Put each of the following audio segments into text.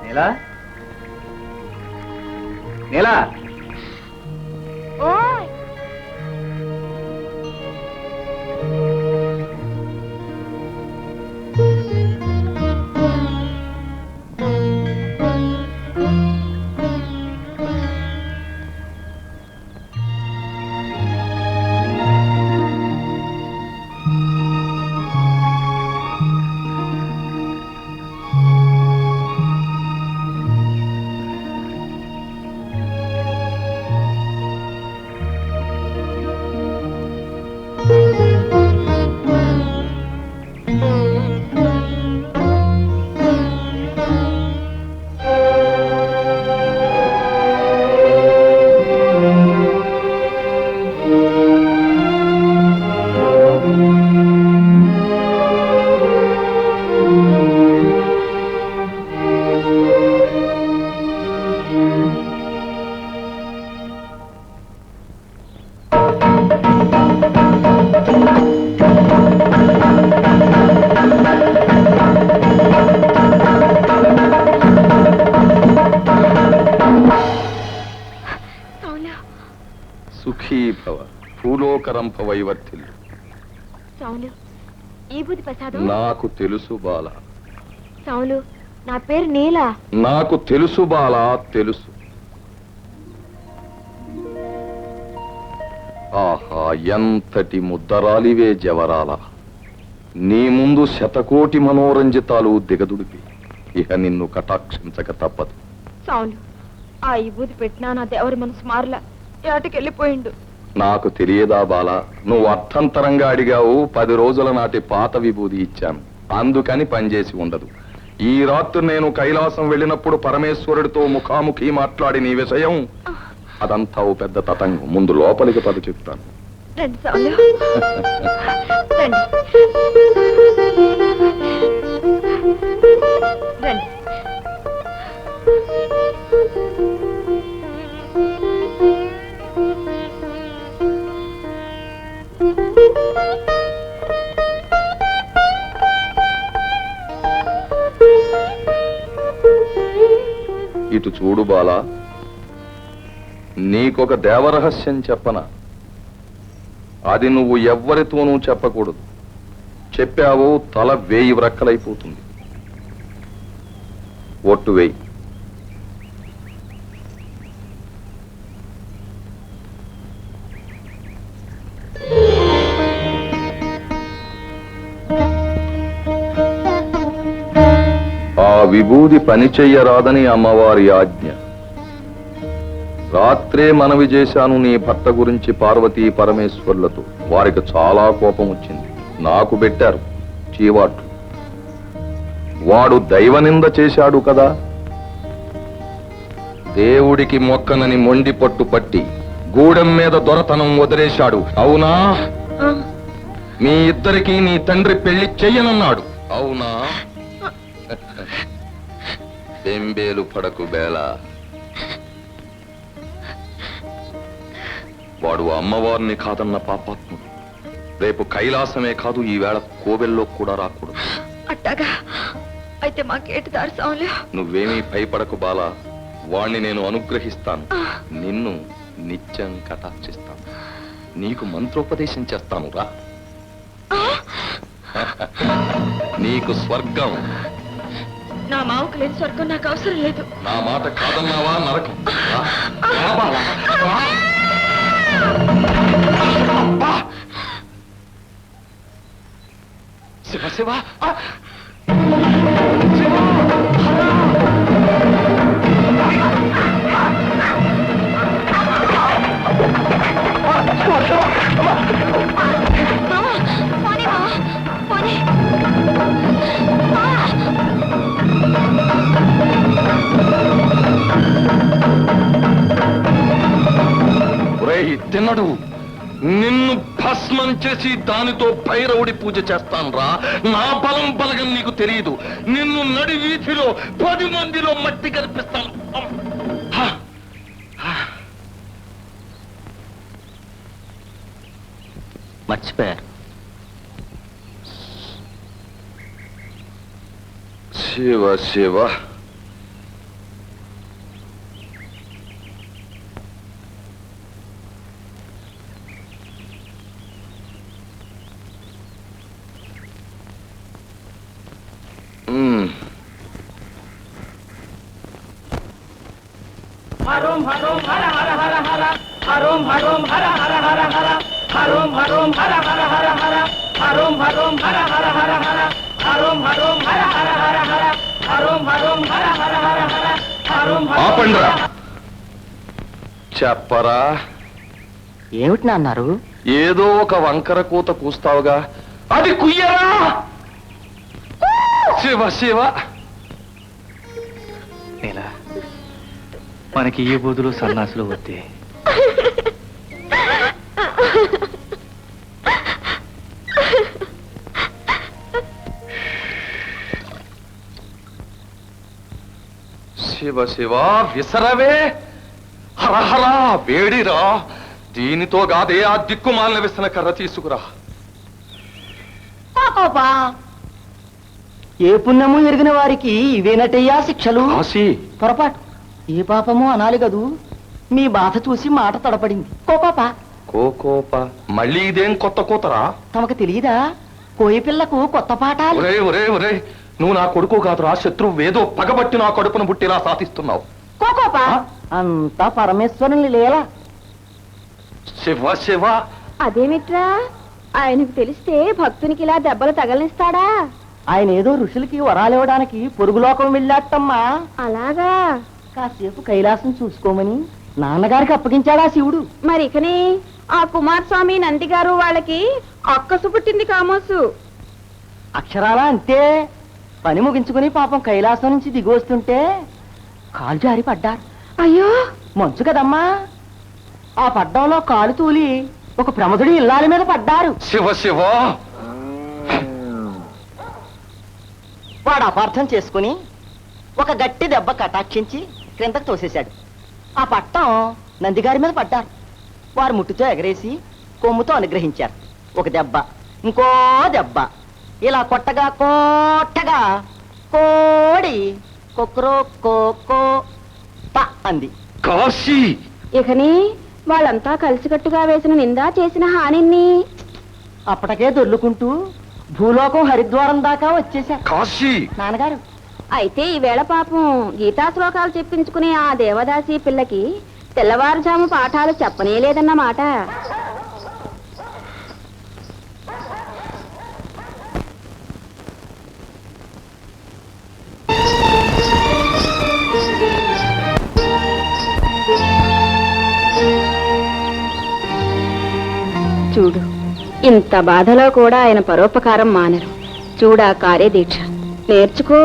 నీలా నీలా సుఖీ భవ భూలోకరం భవైవర్తిల్లు. సౌలు ఈ బుద్ధి ప్రసాదం నాకు తెలుసు బాల. సౌలు నా పేరు నీలా. నాకు తెలుసు బాల, తెలుసు. ఆహా, ఎంతటి ముద్దరాలివే జవరాల. నీ ముందు శతకోటి మనోరంజితాలు దిగదుడిపి ఇహ నిన్ను కటాక్షించక తప్పదు. సౌలు ఆ ఈ బూది పెట్టినా నా దేవరి మనసు మారలా, ఏటకెళ్ళిపోయిండు. నాకు తెలియదా బాల, నువ్వు అర్థంతరంగా అడిగావు. 10 రోజుల నాటి పాత విభూది ఇచ్చాను, అందుకని పనిచేసి ఉండదు. ఈ రాత్రి నేను కైలాసం వెళ్ళినప్పుడు పరమేశ్వరుడితో ముఖాముఖి మాట్లాడి నీ విషయం అదంతా ఓ పెద్ద తతంగం. ముందు లోపలికి పద చెప్తాను. రండి సౌలు, రండి రండి. ఇటు చూడు బాల, నీకొక దేవరహస్యం చెప్పనా? అది నువ్వు ఎవ్వరితోనూ చెప్పకూడదు. చెప్పావో తల 1000 వ్రక్కలైపోతుంది. ఒట్టు వేయి. ఆ విభూది పని చెయ్యరాదని అమ్మవారి ఆజ్ఞ. రాత్రే మనవి చేశాను నీ భర్త గురించి పార్వతీ పరమేశ్వర్లతో. వారికి చాలా కోపం వచ్చింది. నాకు పెట్టారు చీవాట్లు. వాడు దైవనింద చేశాడు కదా. దేవుడికి మొక్కనని మొండి పట్టు పట్టి గూడెం మీద దొరతనం వదిలేశాడు. అవునా? మీ ఇద్దరికి నీ తండ్రి పెళ్లి చెయ్యనన్నాడు. అవునా? బెంబేలు పడకు బేల. వాడు అమ్మవారిని కాదన్న పాపాత్ముడు. రేపు కైలాసమే కాదు, ఈవేళ కోవెల్లో కూడా రాకూడదు. అట్టాగా అయితే మాకేటి దారి సౌలు? నువ్వేమీ భయపడకు బాల, వాణ్ణి నేను అనుగ్రహిస్తాను. నిన్ను నిత్యం కటాక్షిస్తాను. నీకు మంత్రోపదేశం చేస్తాను రా. నీకు స్వర్గం. నా మావకు లేని స్వర్గం నాకు అవసరం లేదు. నా మాట కాదన్నావా నరకం. శివ శివ ఎన్నడు నిన్ను భస్మం చేసి దానితో భైరవుడి పూజ చేస్తాను రా. నా బలం బలగం నీకు తెలియదు. నిన్ను నడి వీధిలో 10 మందిలో మట్టి కనిపిస్తాను. మర్చిపోయారు. శివ శివ. హరోం హరోం హర హర హర హర హరోం హరోం హర హర హర హర హరోం హరోం హర హర హర హర హరోం హరోం హర హర హర హర హరోం హరోం హర హర హర హర హరోం హరోం హర హర హర హర హరోం ఆపండ్రా. చెప్పరా. ఏమిటి నాన్నారు? ఏదో ఒక వంకర కూత కూస్తావుగా, అది కుయ్యరా. శివ శివ. ఇలా మనకి ఈ బూదులు సన్నాసులు వద్దే. శివ శివ. విసరవే. హరహరా వేడిరా. దీనితో గాదే ఆ దిక్కుమాలిన విసన కర్ర తీసుకురా. ఏ పుణ్యము ఎరిగిన వారికి ఇవేనటయ్యా శిక్షలు. కాశీ. పొరపాటు. ఏ పాపము అనాలి గదు. మీ బాధ చూసి మాట తడపడింది. కోపాప. కోకోప. మళ్ళీ ఇదేం కొత్త కూతరా? తమకు తెలియదా? కోయి పిల్లకు కొత్త పాఠాలు. ఒరే ఒరే ఒరే, నువ్వు నా కొడుకు కాదురా, శత్రువు. ఏదో పగబట్టి నా కడుపును బుట్టిలా సాధిస్తున్నావు. కోకోప. అంతా పరమేశ్వరుని లీల. శివ శివ. అదేమిట్రా, ఆయనకు తెలిస్తే భక్తునికి ఇలా దెబ్బలు తగలనిస్తాడా? ఆయన ఏదో ఋషులకి వరాలివ్వడానికి పొరుగులోకం వెళ్ళాటమ్మా. అలాగా? కాసేపు కైలాసం చూసుకోమని నాన్నగారికి అప్పగించాడా శివుడు. మరి ఇకనే ఆ కుమారస్వామి నంది గారు వాళ్ళకి అక్కసు పుట్టింది కామోసు. అక్షరాలా అంతే. పని ముగించుకుని పాపం కైలాసం నుంచి దిగి వస్తుంటే కాలు జారి పడ్డారు. అయ్యో, మంచు కదమ్మా. ఆ పడ్డంలో కాలు తూలి ఒక ప్రమదుడి ఇల్లాల మీద పడ్డారు. శివ శివ. వాడు అపార్థం చేసుకుని ఒక గట్టి దెబ్బ కటాక్షించి క్రిందకు తోసేశాడు. ఆ పట్టం నందిగారి మీద పడ్డారు. వారు ముట్టుతో ఎగరేసి కొమ్ముతో అనుగ్రహించారు. ఒక దెబ్బ, ఇంకో దెబ్బ. ఇలా కొట్టగా కోట్టగా కోడి కొక్రో కోకో ప అంది. కాశీ. ఇకని వాళ్ళంతా కలిసికట్టుగా వేసిన నిందా చేసిన హానిని అప్పటికే దొర్లుకుంటూ భూలోకం హరిద్వారం దాకా వచ్చేశారు. కాశీ. నాన్నగారు. అయితే ఈవేళ పాపం గీతా శ్లోకాలు చెప్పించుకునే ఆ దేవదాసి పిల్లకి తెల్లవారుజాము పాఠాలు చెప్పనేలేదన్నమాట. చూడు, ఇంత బాధలో కూడా ఆయన పరోపకారం మానరు. చూడా కార్యదీక్ష నేర్చుకో.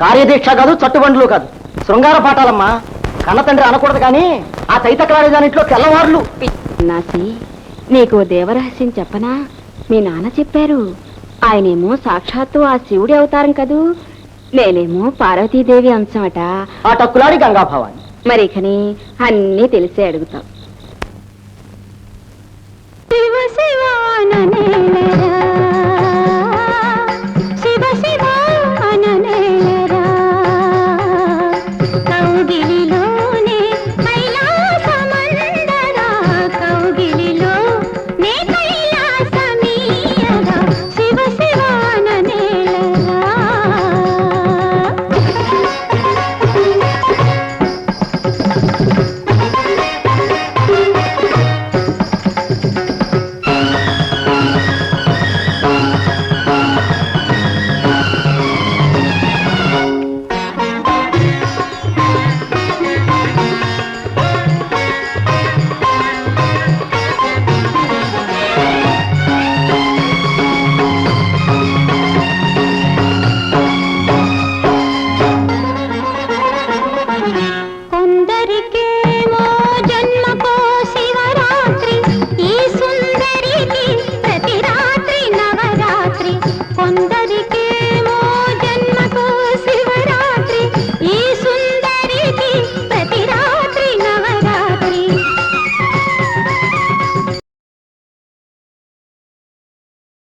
కార్యదీక్ష కాదు, చట్టుబండ్లు కాదు, శృంగార పాఠాలమ్మా. కన్న తండ్రి అనకూడదు కానీ ఆ తైతక్రాడేదానిట్లో తెల్లవార్లు. నాసి, నీకు దేవరహస్యం చెప్పనా? మీ నాన్న చెప్పారు. ఆయనేమో సాక్షాత్తు ఆ శివుడి అవతారం కదూ, నేనేమో పార్వతీదేవి అంశమట. ఆ టక్కులాడి గంగాభవాని. మరి ఇకని అన్నీ తెలిసే అడుగుతావు.